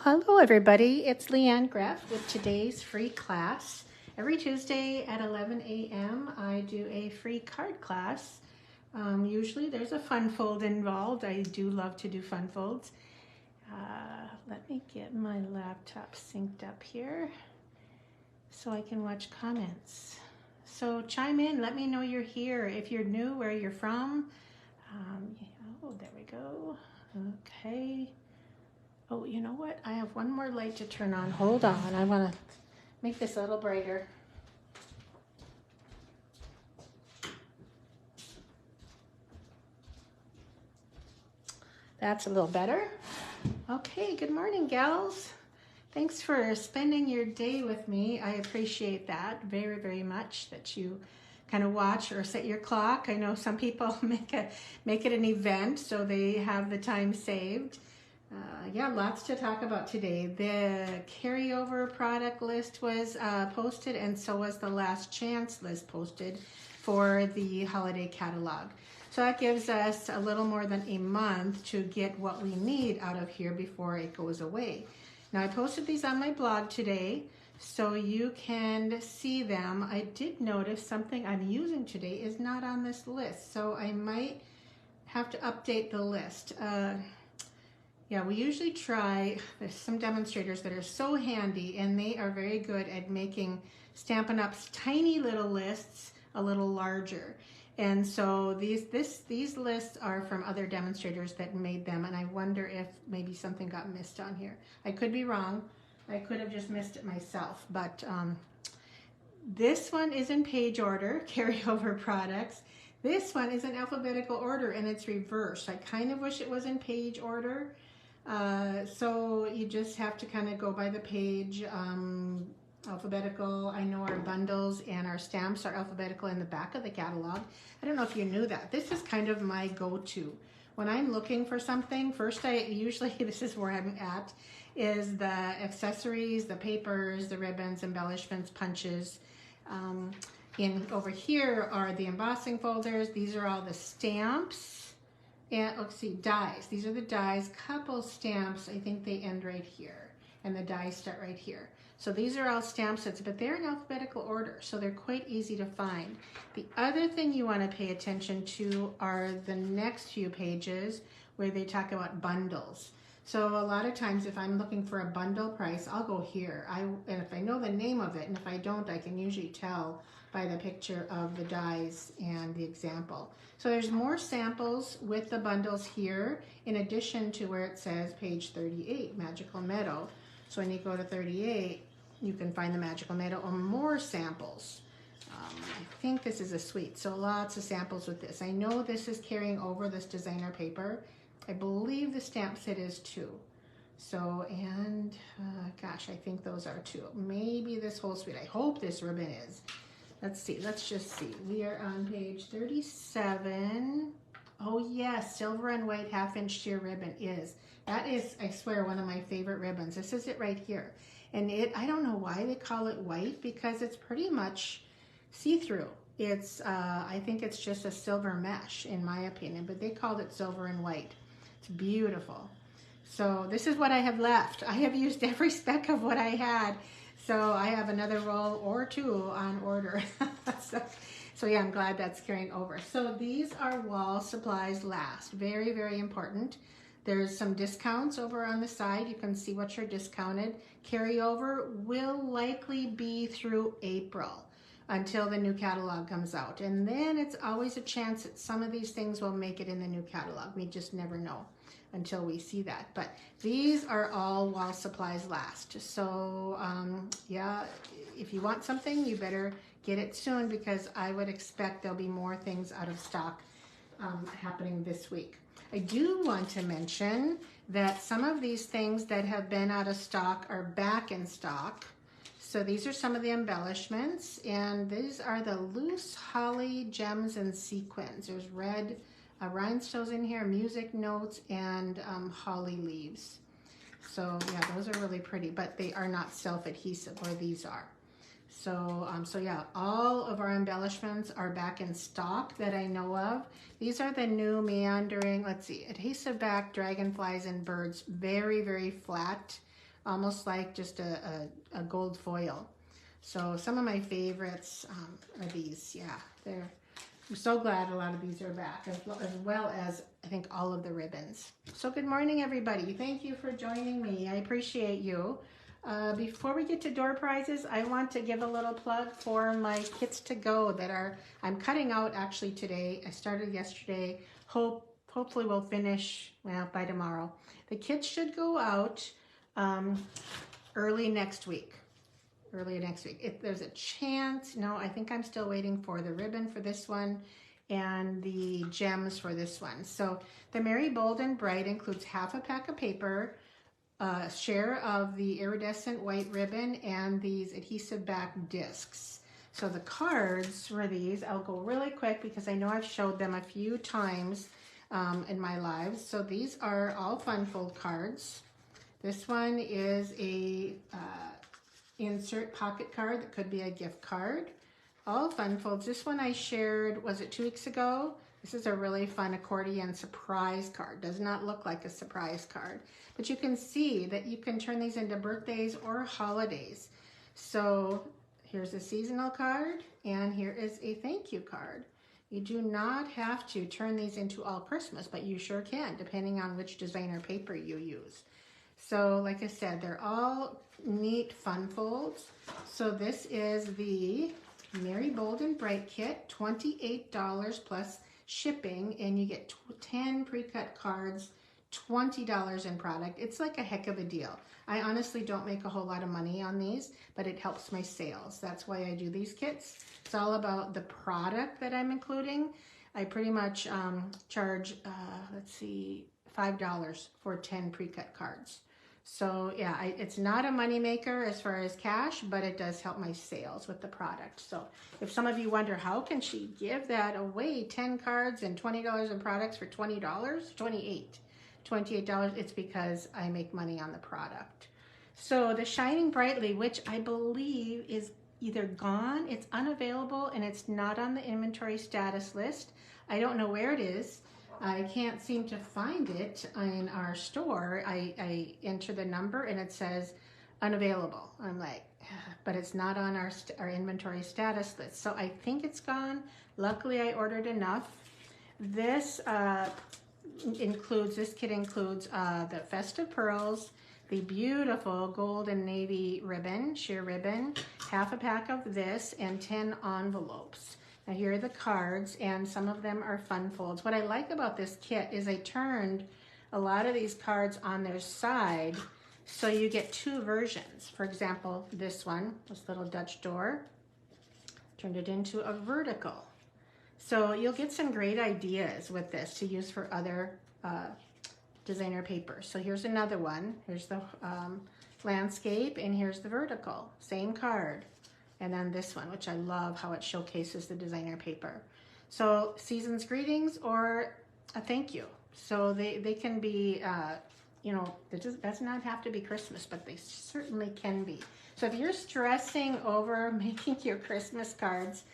Hello everybody, it's Leanne Greff with today's free class. Every Tuesday at 11 a.m. I do a free card class. Usually there's a fun fold involved. I do love to do fun folds. Let me get my laptop synced up here so I can watch comments. So chime in, let me know you're here. If you're new, where you're from. Oh, there we go. Okay. Oh, you know what? I have one more light to turn on. Hold on. I want to make this a little brighter. That's a little better. Okay, good morning, gals. Thanks for spending your day with me. I appreciate that very, very much, that you kind of watch or set your clock. I know some people make it an event so they have the time saved. Yeah, lots to talk about today. The carryover product list was posted, and so was the last chance list posted for the holiday catalog. So that gives us a little more than a month to get what we need out of here before it goes away. Now I posted these on my blog today, so you can see them. I did notice something I'm using today is not on this list, so I might have to update the list. Yeah, we usually try, there's some demonstrators that are so handy, and they are very good at making Stampin' Up's tiny little lists a little larger. And so these lists are from other demonstrators that made them, and I wonder if maybe something got missed on here. I could be wrong. I could have just missed it myself, but this one is in page order, carryover products. This one is in alphabetical order, and it's reversed. I kind of wish it was in page order. So you just have to kind of go by the page, alphabetical. I know our bundles and our stamps are alphabetical in the back of the catalog. I don't know if you knew that. This is kind of my go-to. When I'm looking for something, first this is where I'm at, is the accessories, the papers, the ribbons, embellishments, punches. Over here are the embossing folders. These are all the stamps. And let's see, dies. These are the dies. Couple stamps, I think they end right here. And the dies start right here. So these are all stamp sets, but they're in alphabetical order, so they're quite easy to find. The other thing you want to pay attention to are the next few pages where they talk about bundles. So a lot of times if I'm looking for a bundle price, I'll go here. And if I know the name of it, and if I don't, I can usually tell by the picture of the dies and the example. So there's more samples with the bundles here, in addition to where it says page 38, Magical Meadow. So when you go to 38, you can find the Magical Meadow or more samples. I think this is a suite, so lots of samples with this. I know this is carrying over this designer paper. I believe the stamp set is 2. So, and gosh, I think those are 2. Maybe this whole suite. I hope this ribbon is. Let's see, let's just see. We are on page 37. Oh yes, silver and white half-inch sheer ribbon is. That is, I swear, one of my favorite ribbons. This is it right here. And I don't know why they call it white, because it's pretty much see-through. It's, I think it's just a silver mesh in my opinion, but they called it silver and white. It's beautiful. So this is what I have left. I have used every speck of what I had. So I have another roll or 2 on order. So yeah, I'm glad that's carrying over. So these are wall supplies last. Very, very important. There's some discounts over on the side. You can see what you're discounted. Carryover will likely be through April until the new catalog comes out. And then it's always a chance that some of these things will make it in the new catalog. We just never know until we see that. But these are all while supplies last. So yeah, if you want something, you better get it soon, because I would expect there'll be more things out of stock happening this week. I do want to mention that some of these things that have been out of stock are back in stock. So these are some of the embellishments, and these are the loose holly gems and sequins. There's red rhinestones in here, music notes, and holly leaves. So yeah, those are really pretty, but they are not self-adhesive, or these are. So, so yeah, all of our embellishments are back in stock that I know of. These are the new meandering, let's see, adhesive back dragonflies and birds. Very, very flat almost like just a gold foil. So some of my favorites are these. Yeah, I'm so glad a lot of these are back, as well as I think all of the ribbons. So good morning, everybody. Thank you for joining me. I appreciate you. Before we get to door prizes, I want to give a little plug for my kits to go that I'm cutting out actually today. I started yesterday. Hopefully we'll finish, well, by tomorrow. The kits should go out early next week. If there's a chance, no, I think I'm still waiting for the ribbon for this one and the gems for this one. So the Merry Bold and Bright includes half a pack of paper, a share of the iridescent white ribbon, and these adhesive back discs. So the cards for these, I'll go really quick because I know I've showed them a few times in my lives. So these are all fun fold cards. This one is a insert pocket card that could be a gift card. All fun folds. This one I shared, was it 2 weeks ago? This is a really fun accordion surprise card. Does not look like a surprise card, but you can see that you can turn these into birthdays or holidays. So here's a seasonal card, and here is a thank you card. You do not have to turn these into all Christmas, but you sure can, depending on which designer paper you use. So like I said, they're all neat fun folds. So this is the Merry Bold and Bright kit, $28 plus shipping, and you get 10 pre-cut cards, $20 in product. It's like a heck of a deal. I honestly don't make a whole lot of money on these, but it helps my sales. That's why I do these kits. It's all about the product that I'm including. I pretty much charge, let's see, $5 for 10 pre-cut cards. So yeah, it's not a moneymaker as far as cash, but it does help my sales with the product. So if some of you wonder, how can she give that away, 10 cards and $20 in products for $20? $28, it's because I make money on the product. So the Shining Brightly, which I believe is either gone, it's unavailable, and it's not on the inventory status list. I don't know where it is. I can't seem to find it in our store. I enter the number and it says unavailable. I'm like, but it's not on our inventory status list. So I think it's gone. Luckily, I ordered enough. This kit includes the Festive Pearls, the beautiful gold and navy ribbon, sheer ribbon, half a pack of this, and 10 envelopes. Now here are the cards, and some of them are fun folds. What I like about this kit is I turned a lot of these cards on their side, so you get two versions. For example, this one, this little Dutch door, turned it into a vertical. So you'll get some great ideas with this to use for other designer papers. So here's another one. Here's the landscape, and here's the vertical. Same card. And then this one, which I love how it showcases the designer paper. So season's greetings or a thank you. So they can be, you know, it does not have to be Christmas, but they certainly can be. So if you're stressing over making your Christmas cards,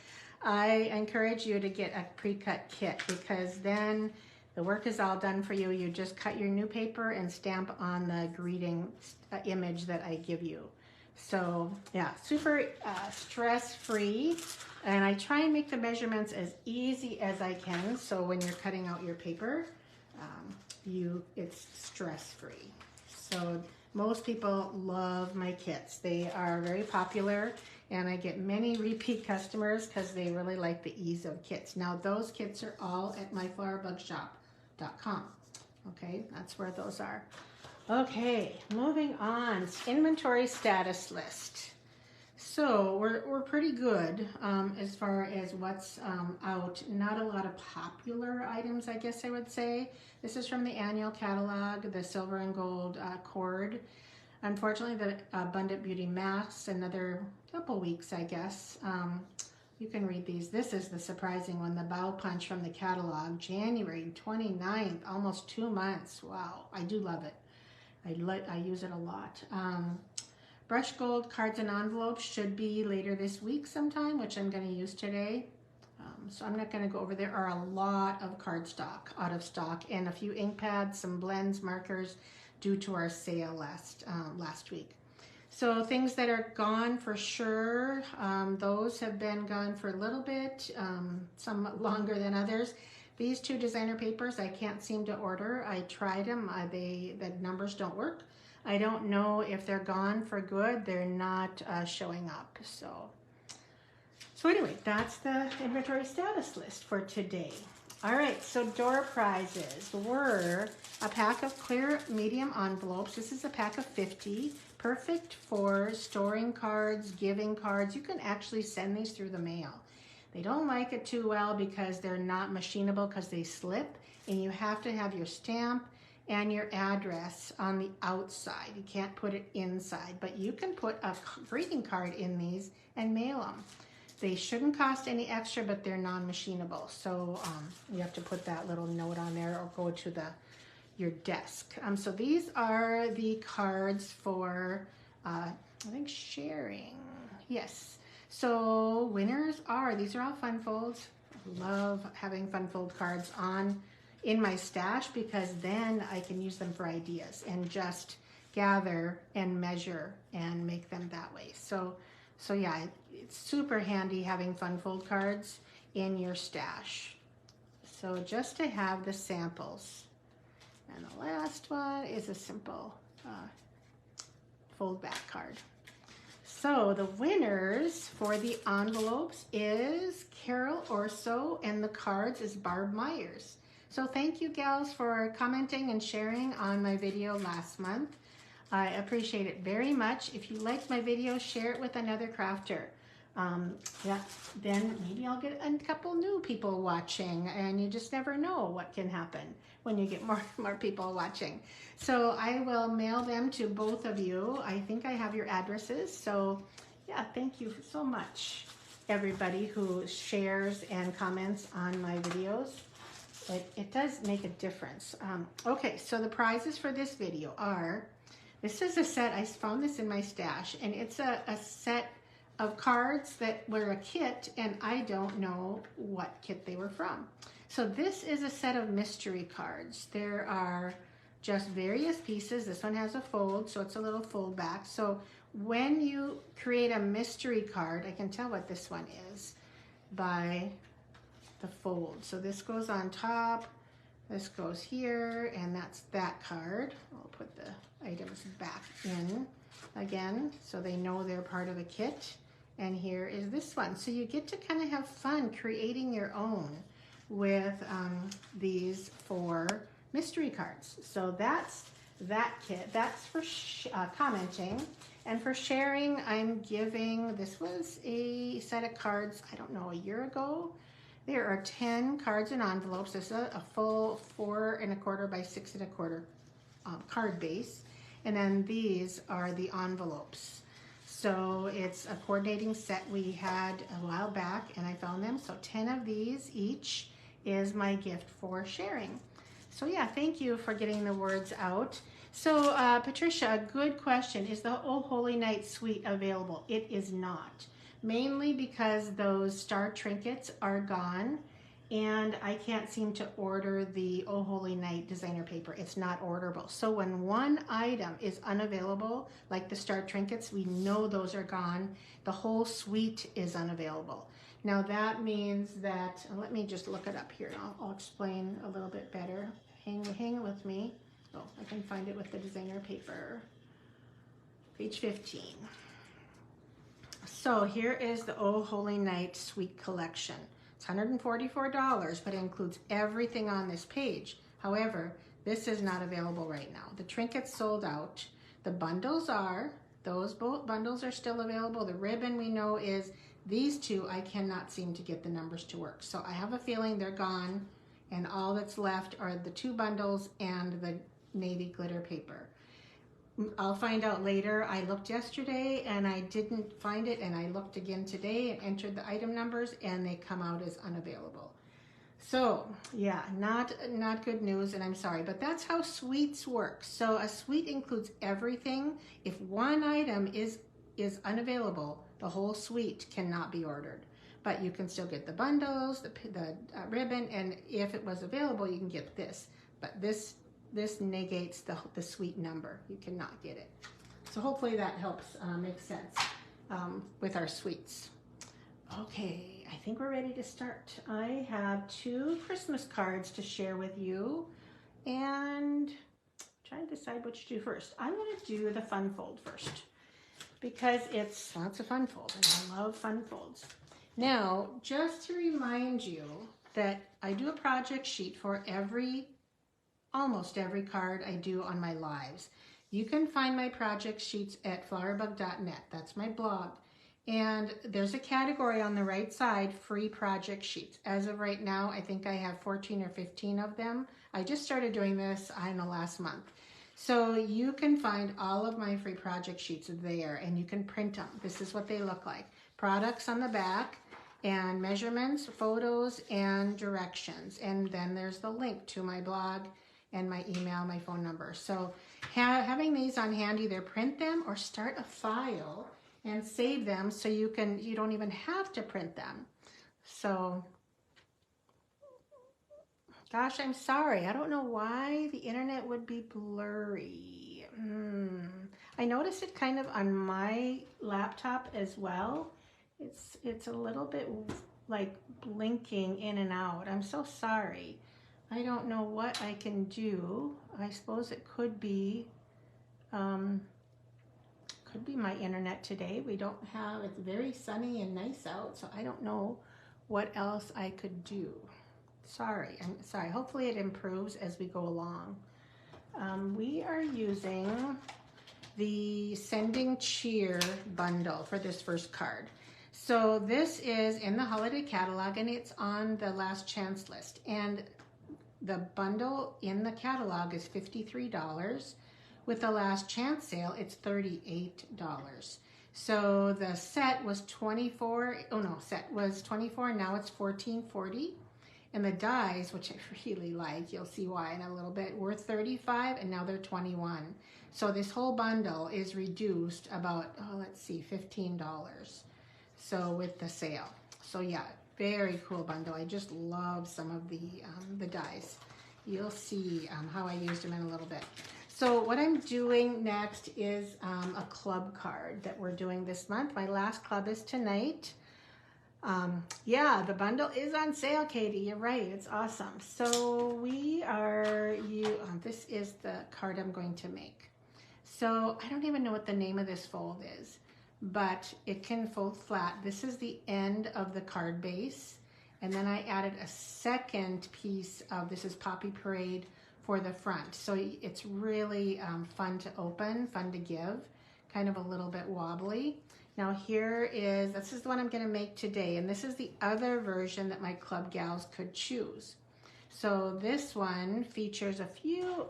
I encourage you to get a pre-cut kit, because then the work is all done for you. You just cut your new paper and stamp on the greeting image that I give you. So yeah, super stress-free, and I try and make the measurements as easy as I can, so when you're cutting out your paper, it's stress-free. So most people love my kits. They are very popular, and I get many repeat customers because they really like the ease of kits. Now those kits are all at myflowerbugshop.com. Okay, that's where those are. Okay, moving on, inventory status list. So we're pretty good as far as what's out. Not a lot of popular items, I guess I would say. This is from the annual catalog, the silver and gold cord. Unfortunately, the Abundant Beauty masks, another couple weeks, I guess. You can read these. This is the surprising one, the Bow Punch from the catalog, January 29th, almost 2 months. Wow, I do love it. I use it a lot. Brush Gold cards and envelopes should be later this week sometime, which I'm going to use today. So I'm not going to go over. There are a lot of cardstock out of stock, and a few ink pads, some blends, markers, due to our sale last week. So things that are gone for sure, those have been gone for a little bit, some longer than others. These two designer papers I can't seem to order. I tried them, the numbers don't work. I don't know if they're gone for good. They're not showing up. So anyway, that's the inventory status list for today. All right, so door prizes were a pack of clear medium envelopes. This is a pack of 50, perfect for storing cards, giving cards. You can actually send these through the mail. They don't like it too well because they're not machinable because they slip, and you have to have your stamp and your address on the outside. You can't put it inside, but you can put a greeting card in these and mail them. They shouldn't cost any extra, but they're non-machinable. So you have to put that little note on there or go to your desk. So these are the cards for, I think, sharing. Yes. So winners are, these are all fun folds. I love having fun fold cards in my stash because then I can use them for ideas and just gather and measure and make them that way. So yeah, it's super handy having fun fold cards in your stash. So just to have the samples. And the last one is a simple fold back card. So the winners for the envelopes is Carol Orso, and the cards is Barb Myers. So thank you, gals, for commenting and sharing on my video last month. I appreciate it very much. If you liked my video, share it with another crafter. Then maybe I'll get a couple new people watching, and you just never know what can happen when you get more people watching. So I will mail them to both of you. I think I have your addresses. So yeah, thank you so much, everybody who shares and comments on my videos. It does make a difference. Okay, so the prizes for this video are, this is a set, I found this in my stash, and it's a set of cards that were a kit, and I don't know what kit they were from. So this is a set of mystery cards. There are just various pieces. This one has a fold, so it's a little fold back. So when you create a mystery card, I can tell what this one is by the fold. So this goes on top, this goes here, and that's that card. I'll put the items back in again so they know they're part of a kit. And here is this one. So you get to kind of have fun creating your own with these 4 mystery cards. So that's that kit. That's for commenting. And for sharing, I'm giving, this was a set of cards, I don't know, a year ago. There are 10 cards and envelopes. This is a full 4 1/4 by 6 1/4 card base. And then these are the envelopes. So it's a coordinating set we had a while back, and I found them. So 10 of these each is my gift for sharing. So yeah, thank you for getting the words out. So Patricia, a good question. Is the Oh Holy Night suite available? It is not. Mainly because those star trinkets are gone, and I can't seem to order the Oh Holy Night designer paper. It's not orderable. So when one item is unavailable, like the star trinkets, we know those are gone. The whole suite is unavailable. Now that means that, let me just look it up here. I'll explain a little bit better. Hang with me. Oh, I can find it with the designer paper. Page 15. So here is the Oh Holy Night Suite Collection. It's $144, but it includes everything on this page. However, this is not available right now. The trinkets sold out. The bundles are, those both bundles are still available. The ribbon we know is, these two I cannot seem to get the numbers to work. So I have a feeling they're gone, and all that's left are the 2 bundles and the navy glitter paper. I'll find out later. I looked yesterday and I didn't find it, and I looked again today and entered the item numbers, and they come out as unavailable. So yeah, not good news, and I'm sorry, but that's how suites work. So a suite includes everything. If one item is unavailable, the whole suite cannot be ordered. But you can still get the bundles, the ribbon, and if it was available, you can get this. But this this negates the sweet number. You cannot get it. So hopefully that helps make sense with our sweets. Okay, I think we're ready to start. I have 2 Christmas cards to share with you, and try to decide what to do first. I'm going to do the fun fold first because it's lots of fun fold, and I love fun folds. Now, just to remind you that I do a project sheet for almost every card I do on my lives. You can find my project sheets at flowerbug.net. That's my blog. And there's a category on the right side, free project sheets. As of right now, I think I have 14 or 15 of them. I just started doing this, I don't know, last month. So you can find all of my free project sheets there, and you can print them. This is what they look like. Products on the back, and measurements, photos, and directions. And then there's the link to my blog and my email, my phone number. So having these on hand, either print them or start a file and save them so you don't even have to print them. So, gosh, I'm sorry. I don't know why the internet would be blurry. I noticed it kind of on my laptop as well. It's a little bit like blinking in and out. I'm so sorry. I don't know what I can do. I suppose it could be my internet today. It's very sunny and nice out, so I don't know what else I could do. I'm sorry. Hopefully it improves as we go along. We are using the Sending Cheer bundle for this first card. So this is in the holiday catalog, and it's on the last chance list. And the bundle in the catalog is $53. With the last chance sale, it's $38. So the set was set was $24, now it's $14.40. And the dies, which I really like, you'll see why in a little bit, were $35 and now they're $21. So this whole bundle is reduced about, $15. So with the sale. So yeah, very cool bundle. I just love some of the dies. You'll see how I used them in a little bit. So what I'm doing next is a club card that we're doing this month. My last club is tonight. Yeah, the bundle is on sale, Katie. You're right. It's awesome. So this is the card I'm going to make. So I don't even know what the name of this fold is, but it can fold flat. This is the end of the card base. And then I added a second piece of, this is Poppy Parade, for the front. So it's really fun to open, fun to give, kind of a little bit wobbly. Now this is the one I'm gonna make today, and this is the other version that my club gals could choose. So this one features a few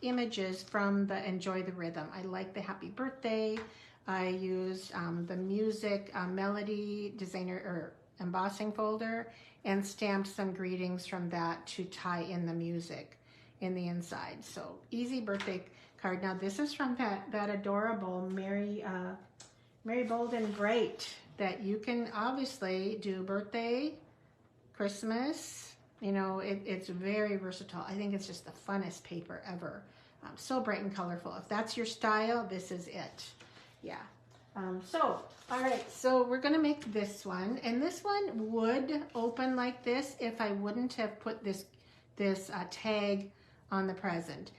images from the Enjoy the Rhythm. I like the happy birthday. I used the music melody designer or embossing folder and stamped some greetings from that to tie in the music in the inside. So easy birthday card. Now this is from that adorable Mary Bold and Bright that you can obviously do birthday, Christmas. You know, it's very versatile. I think it's just the funnest paper ever. So bright and colorful. If that's your style, this is it. Yeah. All right, so we're gonna make this one, and this one would open like this if I wouldn't have put this tag on the present.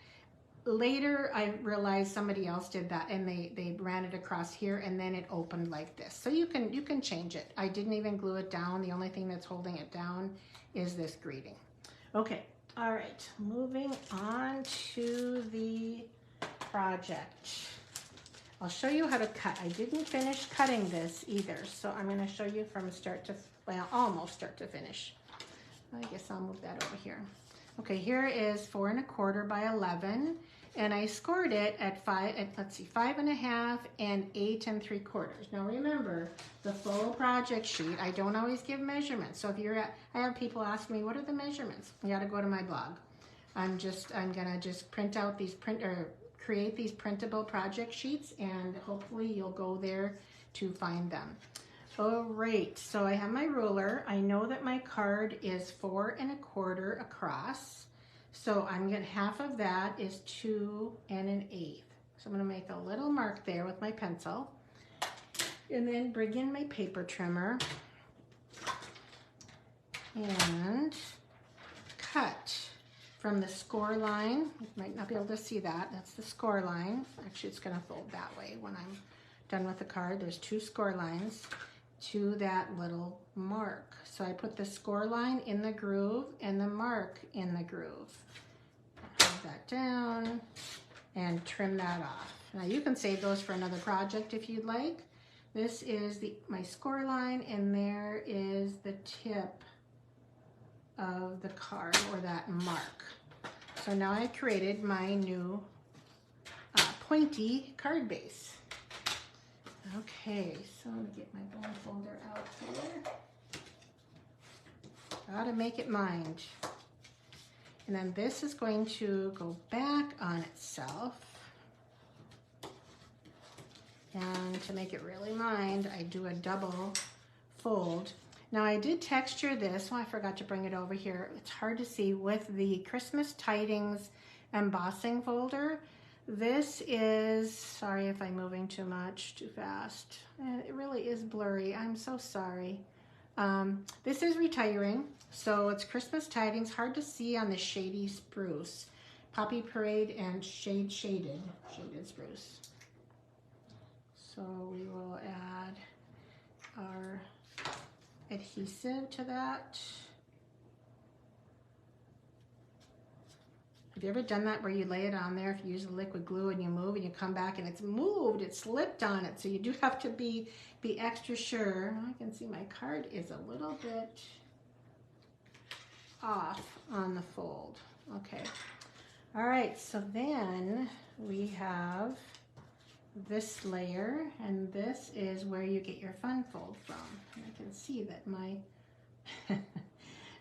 Later, I realized somebody else did that, and they ran it across here, and then it opened like this. So you can change it. I didn't even glue it down. The only thing that's holding it down is this greeting. Okay, all right, moving on to the project. I'll show you how to cut. I didn't finish cutting this either, so I'm going to show you from almost start to finish. I guess I'll move that over here. Okay, here is 4 1/4 by 11, and I scored it at 5 1/2 and 8 3/4. Now remember, the full project sheet, I don't always give measurements. So I have people ask me, what are the measurements? You got to go to my blog. I'm gonna just print out these create these printable project sheets, and hopefully you'll go there to find them. All right, so I have my ruler. I know that my card is 4 1/4 across. So I'm gonna, half of that is 2 1/8. So I'm gonna make a little mark there with my pencil and then bring in my paper trimmer and cut from the score line. You might not be able to see that. That's the score line. Actually, it's gonna fold that way when I'm done with the card. There's 2 score lines to that little mark. So I put the score line in the groove and the mark in the groove. Hold that down and trim that off. Now you can save those for another project if you'd like. This is my score line, and there is the tip of the card, or that mark. So now I created my new pointy card base. Okay, so let me get my bone folder out here. Gotta make it mind. And then this is going to go back on itself. And to make it really mind, I do a double fold. Now I did texture this. Oh, I forgot to bring it over here. It's hard to see with the Christmas Tidings embossing folder. This is, sorry if I'm moving too much, too fast. It really is blurry. I'm so sorry. This is retiring. So it's Christmas Tidings, hard to see on the shady spruce. Poppy Parade and shaded spruce. So we will add our adhesive to that. Have you ever done that where you lay it on there, if you use the liquid glue and you move and you come back and it's moved, it slipped on it, so you do have to be extra sure. I can see my card is a little bit off on the fold. Okay. All right, so then we have this layer, and this is where you get your fun fold from. And I can see that my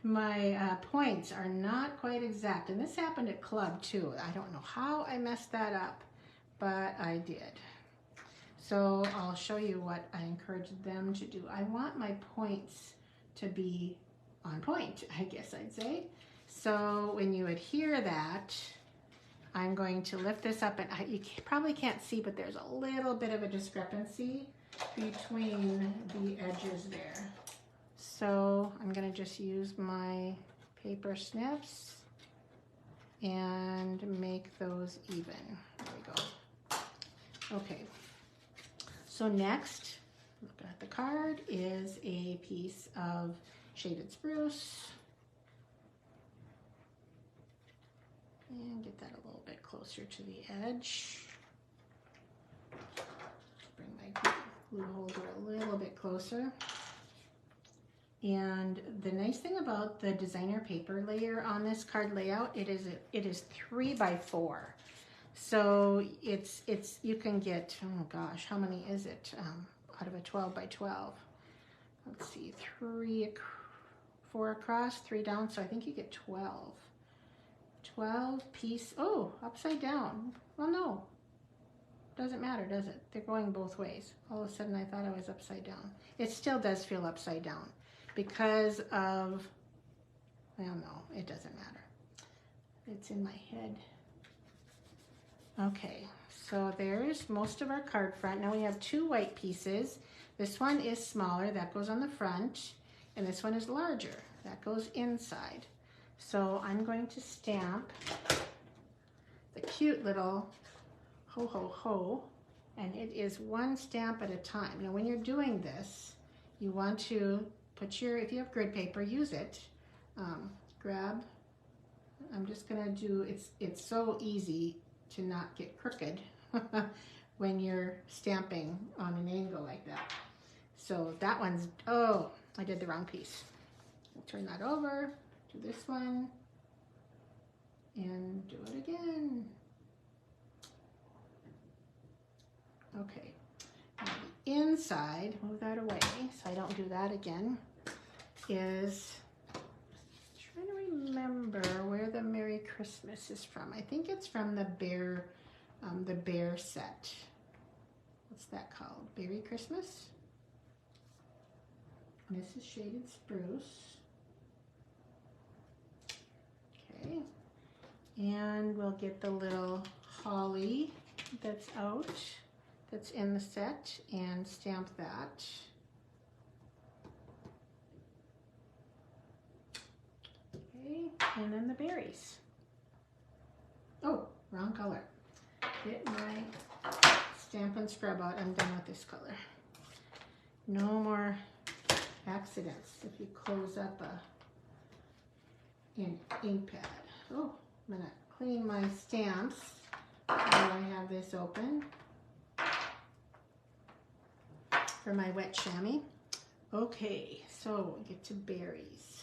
my points are not quite exact, and this happened at club too. I don't know how I messed that up, but I did. So I'll show you what I encouraged them to do. I want my points to be on point, I guess I'd say. So when you adhere that, I'm going to lift this up, and you probably can't see, but there's a little bit of a discrepancy between the edges there. So I'm going to just use my paper snips and make those even. There we go. Okay. So next, looking at the card, is a piece of shaded spruce. And get that a little bit closer to the edge. Bring my glue holder a little bit closer. And the nice thing about the designer paper layer on this card layout, it is 3 by 4. So it's you can get, oh gosh, how many is it out of a 12 by 12? Let's see, 4 across, 3 down, so I think you get 12. 12 piece, oh, upside down. Well, no, doesn't matter, does it? They're going both ways. All of a sudden I thought I was upside down. It still does feel upside down because of, well, no, it doesn't matter. It's in my head. Okay, so there's most of our card front. Now we have 2 white pieces. This one is smaller, that goes on the front, and this one is larger, that goes inside. So I'm going to stamp the cute little ho ho ho, and it is 1 stamp at a time. Now when you're doing this, you want to put your, if you have grid paper, use it. Grab, I'm just gonna do, it's so easy to not get crooked when you're stamping on an angle like that. So that one's, oh, I did the wrong piece. I'll turn that over, do this one, and do it again. Okay, now the inside, move that away so I don't do that again, is, trying to remember where the Merry Christmas is from. I think it's from the bear set. What's that called? Berry Christmas? And this is shaded spruce. Okay, And we'll get the little holly that's out, that's in the set, and stamp that. Okay, and then the berries. Oh, wrong color. Get my Stampin' Scrub out. I'm done with this color. No more accidents if you close up an ink pad. Oh, I'm gonna clean my stamps while I have this open for my wet chamois. Okay, so we get to berries.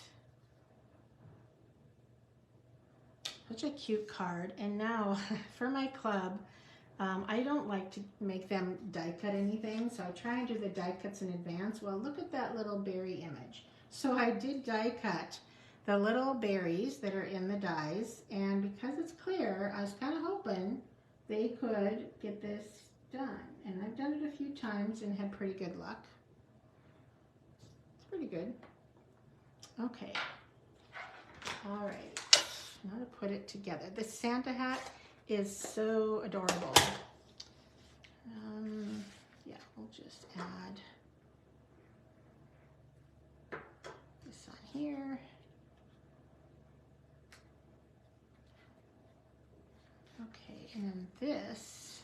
Such a cute card. And now for my club, I don't like to make them die cut anything, so I try and do the die cuts in advance. Well, look at that little berry image. So I did die cut the little berries that are in the dies, and because it's clear, I was kind of hoping they could get this done. And I've done it a few times and had pretty good luck. It's pretty good. Okay. All right. Now to put it together. This Santa hat is so adorable. Yeah, we'll just add this on here. Okay, and then this,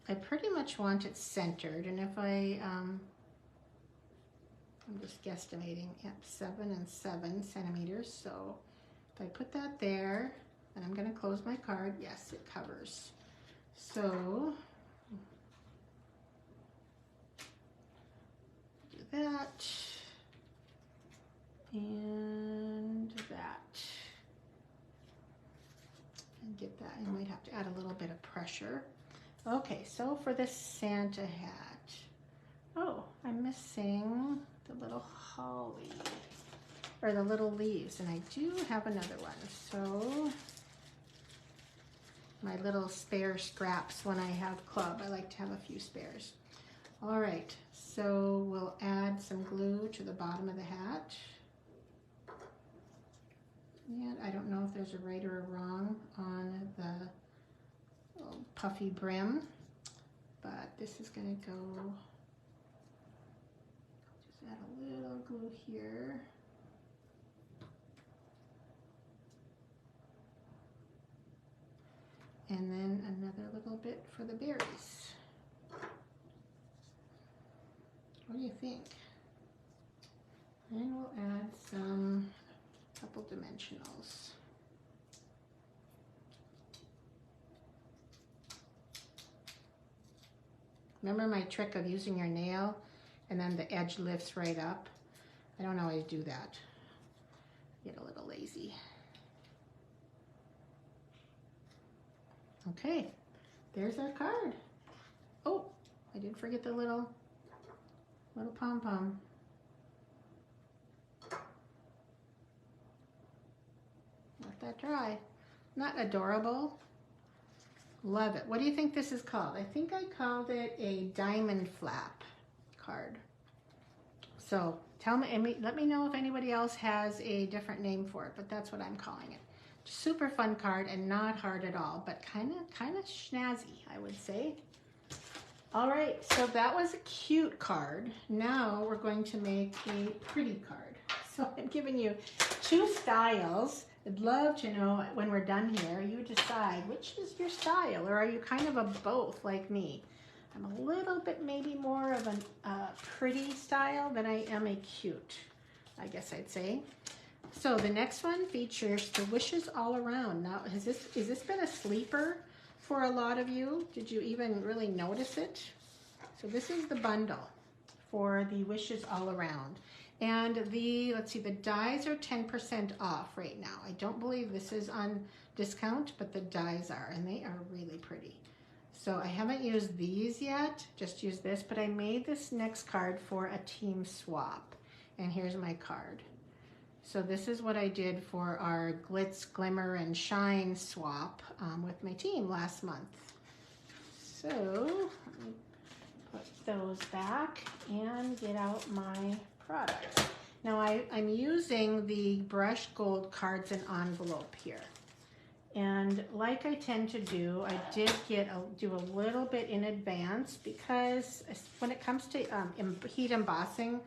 I pretty much want it centered, and if I'm just guesstimating, yep, 7 and 7 centimeters, so if I put that there, and I'm going to close my card, yes, it covers. So, do that, and that, and get that. I might have to add a little bit of pressure. Okay, so for the Santa hat, oh, I'm missing the little holly, or the little leaves, and I do have another one, so my little spare scraps when I have club. I like to have a few spares. All right, so we'll add some glue to the bottom of the hat. And I don't know if there's a right or a wrong on the little puffy brim, but this is gonna go, just add a little glue here. And then another little bit for the berries. What do you think? And we'll add some couple dimensionals. Remember my trick of using your nail and then the edge lifts right up? I don't always do that. Get a little lazy. Okay, there's our card. Oh, I did forget the little pom-pom. Let that dry. Not adorable? Love it. What do you think this is called? I think I called it a diamond flap card. So tell me, let me know if anybody else has a different name for it, but that's what I'm calling it. Super fun card and not hard at all, but kind of snazzy, I would say. All right, so that was a cute card. Now we're going to make a pretty card. So I'm giving you 2 styles. I'd love to know when we're done here, you decide which is your style, or are you kind of a both like me? I'm a little bit maybe more of a pretty style than I am a cute, I guess I'd say. So the next one features the Wishes All Around. Now, has this been a sleeper for a lot of you? Did you even really notice it? So this is the bundle for the Wishes All Around. And let's see, the dies are 10% off right now. I don't believe this is on discount, but the dies are, and they are really pretty. So I haven't used these yet, just used this, but I made this next card for a team swap. And here's my card. So this is what I did for our Glitz, Glimmer, and Shine swap with my team last month. So let me put those back and get out my products. Now I'm using the Brushed Gold Cards and Envelope here. And like I tend to do, I did do a little bit in advance because when it comes to heat embossing,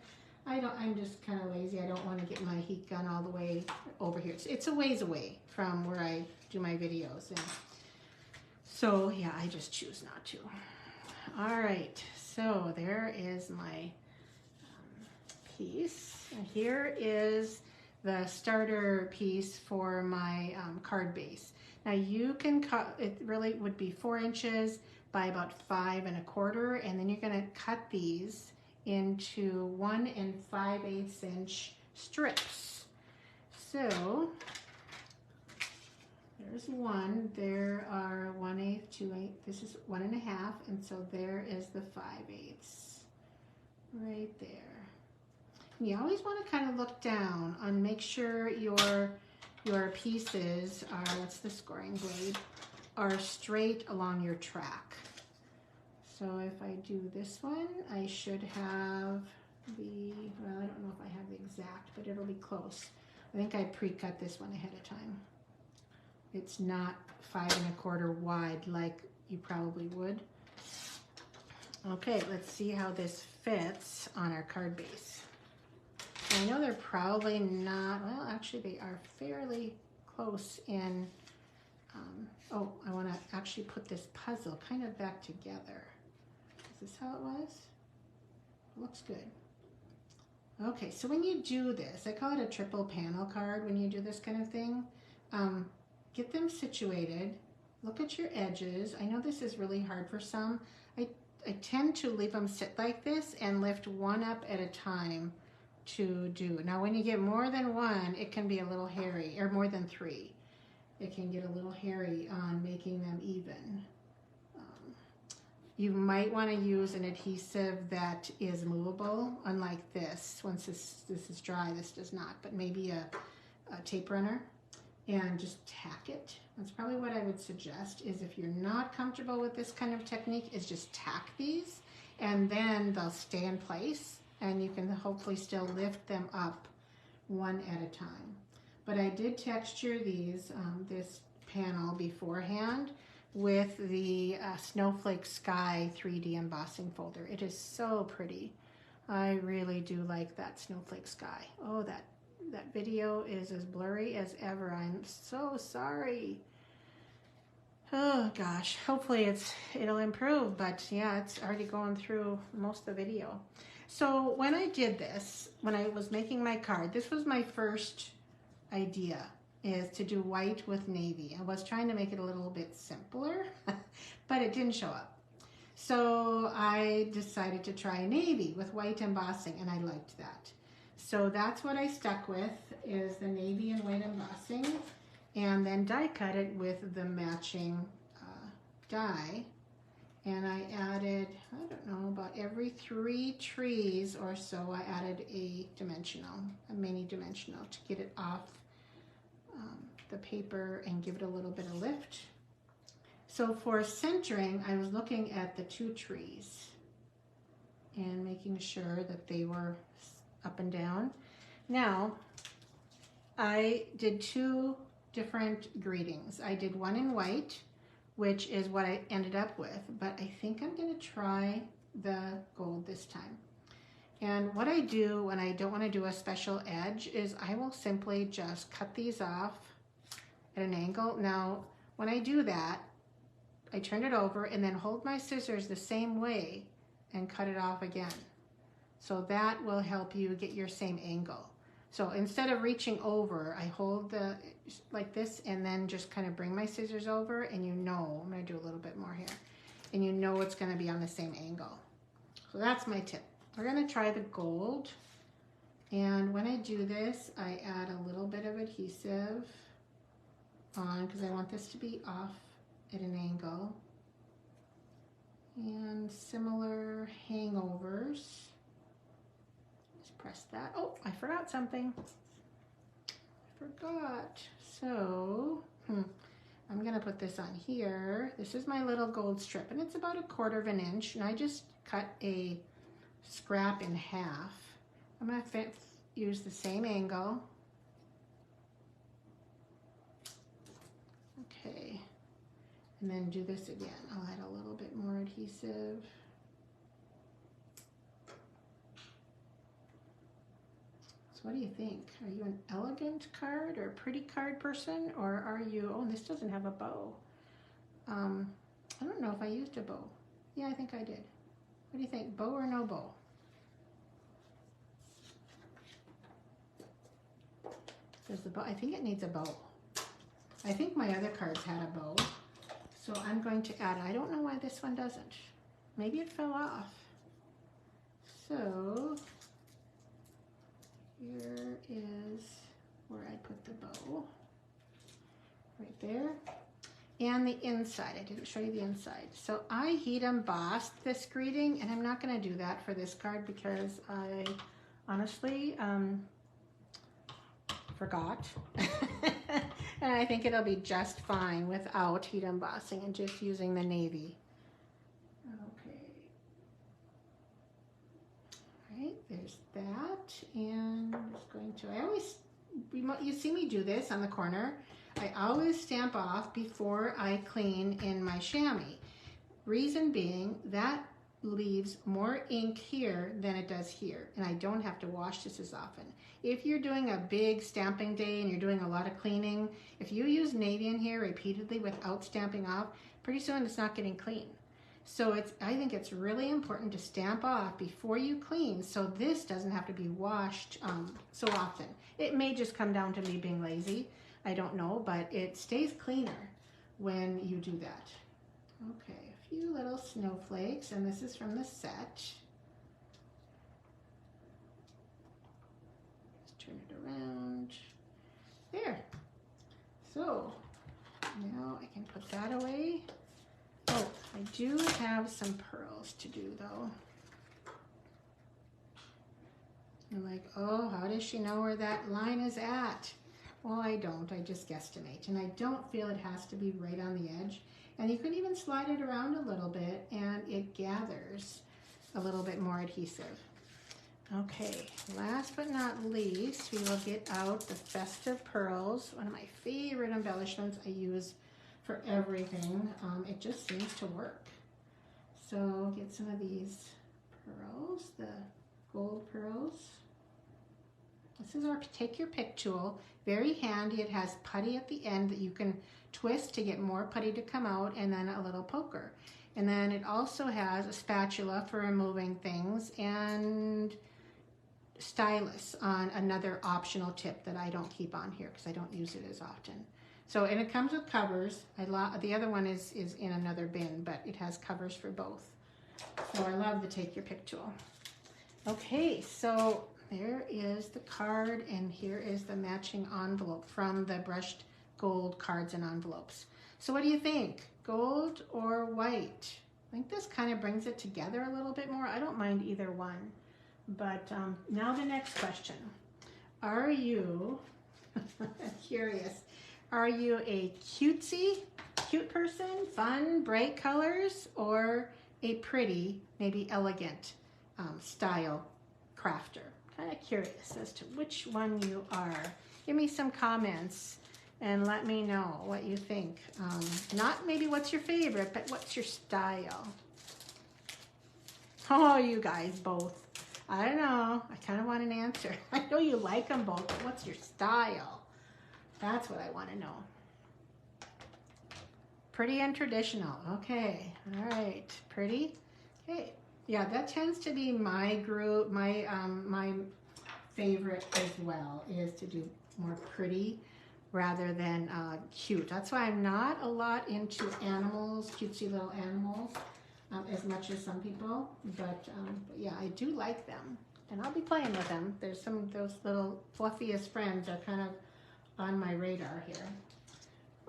I'm just kind of lazy. I don't want to get my heat gun all the way over here. It's a ways away from where I do my videos. And so yeah, I just choose not to. All right, so there is my piece. And here is the starter piece for my card base. Now you can cut, it really would be 4 inches by about 5 1/4, and then you're gonna cut these into 1 5/8 inch strips. So there's one, there are 1/8, 2/8, this is 1 1/2, and so there is the 5/8 right there. You always want to kind of look down and make sure your pieces are, what's the scoring blade, are straight along your track. So if I do this one, I should have well, I don't know if I have the exact, but it'll be close. I think I pre-cut this one ahead of time. It's not 5 1/4 wide like you probably would. Okay, let's see how this fits on our card base. I know they're probably not, well, actually they are fairly close in, oh, I want to actually put this puzzle kind of back together. Is this how it was? Looks good. Okay, so when you do this, I call it a triple panel card when you do this kind of thing. Get them situated, look at your edges. I know this is really hard for some. I tend to leave them sit like this and lift one up at a time to do. Now when you get more than one, it can be a little hairy, or more than 3. It can get a little hairy on making them even. You might want to use an adhesive that is movable, unlike this. Once this is dry, this does not, but maybe a tape runner, and just tack it. That's probably what I would suggest, is if you're not comfortable with this kind of technique, is just tack these, and then they'll stay in place, and you can hopefully still lift them up one at a time. But I did texture these, this panel beforehand with the Snowflake Sky 3D embossing folder. It is so pretty. I really do like that Snowflake Sky. Oh, that video is as blurry as ever. I'm so sorry. Oh gosh, hopefully it'll improve, but yeah, it's already going through most of the video. So when I did this, when I was making my card, this was my first idea, is to do white with navy. I was trying to make it a little bit simpler, but it didn't show up. So I decided to try navy with white embossing, and I liked that. So that's what I stuck with, is the navy and white embossing, and then die cut it with the matching die. And I added, I don't know, about every 3 trees or so, I added a mini dimensional to get it off the paper and give it a little bit of lift. So for centering, I was looking at the 2 trees and making sure that they were up and down. Now, I did 2 different greetings. I did one in white, which is what I ended up with, but I think I'm gonna try the gold this time. And what I do when I don't want to do a special edge is I will simply just cut these off at an angle. Now, when I do that, I turn it over and then hold my scissors the same way and cut it off again. So that will help you get your same angle. So instead of reaching over, I hold like this and then just kind of bring my scissors over, and I'm gonna do a little bit more here, and it's gonna be on the same angle. So that's my tip. We're gonna try the gold, and when I do this, I add a little bit of adhesive on because I want this to be off at an angle, and similar hangovers. Just press that. Oh, I forgot something. So I'm gonna put this on here. This is my little gold strip, and it's about 1/4 inch, and I just cut a scrap in half. I'm going to use the same angle. and then do this again. I'll add a little bit more adhesive. So what do you think? Are you an elegant card or a pretty card person, or are you, oh, this doesn't have a bow. I don't know if I used a bow. Yeah, I think I did. What do you think, bow or no bow? Does the bow, I think it needs a bow. I think my other cards had a bow. So I'm going to add, I don't know why this one doesn't. Maybe it fell off. So here is where I put the bow. Right there. And the inside, I didn't show you the inside. So I heat embossed this greeting, and I'm not gonna do that for this card because I honestly forgot. And I think it'll be just fine without heat embossing and just using the navy. Okay. All right, there's that. And I'm just going to, I always, you see me do this on the corner. I always stamp off before I clean in my chamois. Reason being, that leaves more ink here than it does here, and I don't have to wash this as often. If you're doing a big stamping day and you're doing a lot of cleaning, if you use navy in here repeatedly without stamping off, pretty soon it's not getting clean. So I think it's really important to stamp off before you clean, so this doesn't have to be washed so often. It may just come down to me being lazy, I don't know, but it stays cleaner when you do that. Okay, a few little snowflakes, and this is from the set. Just turn it around. There. So now I can put that away. Oh, I do have some pearls to do though. I'm like, oh, how does she know where that line is at? Well, I don't, I just guesstimate, and I don't feel it has to be right on the edge. And you can even slide it around a little bit and it gathers a little bit more adhesive. Okay, last but not least, we will get out the Festive Pearls, one of my favorite embellishments I use for everything. It just seems to work. So get some of these pearls, the gold pearls. This is our Take Your Pick tool. Very handy. It has putty at the end that you can twist to get more putty to come out, and then a little poker. And then it also has a spatula for removing things and stylus on another optional tip that I don't keep on here because I don't use it as often. So, and it comes with covers. The other one is in another bin, but it has covers for both. So I love the Take Your Pick tool. Okay, so there is the card, and here is the matching envelope from the Brushed Gold Cards and Envelopes. So what do you think? Gold or white? I think this kind of brings it together a little bit more. I don't mind either one. But now the next question. Are you, curious, are you a cute person, fun, bright colors, or a pretty, maybe elegant style crafter? Kind of curious as to which one you are. Give me some comments and let me know what you think. Not maybe what's your favorite, but what's your style? Oh, you guys both. I don't know. I kind of want an answer. I know you like them both, but what's your style? That's what I want to know. Pretty and traditional. Okay. All right. Pretty. Okay. Yeah, that tends to be my group, my favorite as well, is to do more pretty rather than cute. That's why I'm not a lot into animals, cutesy little animals, as much as some people. But yeah, I do like them, and I'll be playing with them. There's some of those little fluffiest friends are kind of on my radar here.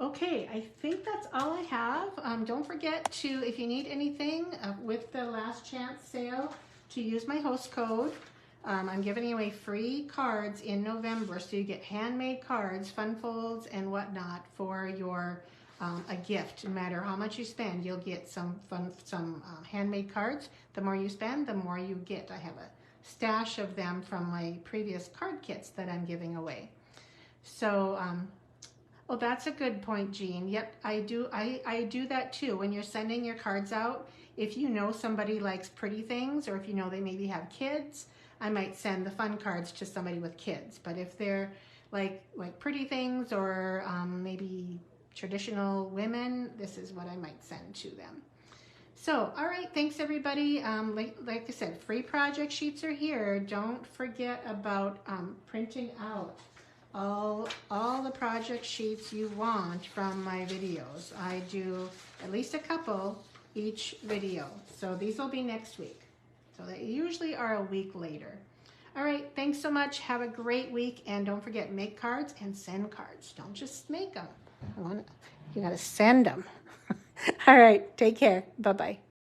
Okay, I think that's all I have. Don't forget to, if you need anything with the Last Chance sale, to use my host code. I'm giving away free cards in November, so you get handmade cards, fun folds, and whatnot for your a gift. No matter how much you spend, you'll get some handmade cards. The more you spend, the more you get. I have a stash of them from my previous card kits that I'm giving away. So. Well, that's a good point, Jean. Yep, I do. I do that too. When you're sending your cards out, if you know somebody likes pretty things, or if you know they maybe have kids, I might send the fun cards to somebody with kids. But if they're like pretty things, or maybe traditional women, this is what I might send to them. So, all right, thanks everybody. Like I said, free project sheets are here. Don't forget about printing out all the project sheets you want from my videos. I do at least a couple each video. So these will be next week. So they usually are a week later. All right, thanks so much. Have a great week. And don't forget, make cards and send cards. Don't just make them. You got to send them. All right, take care. Bye-bye.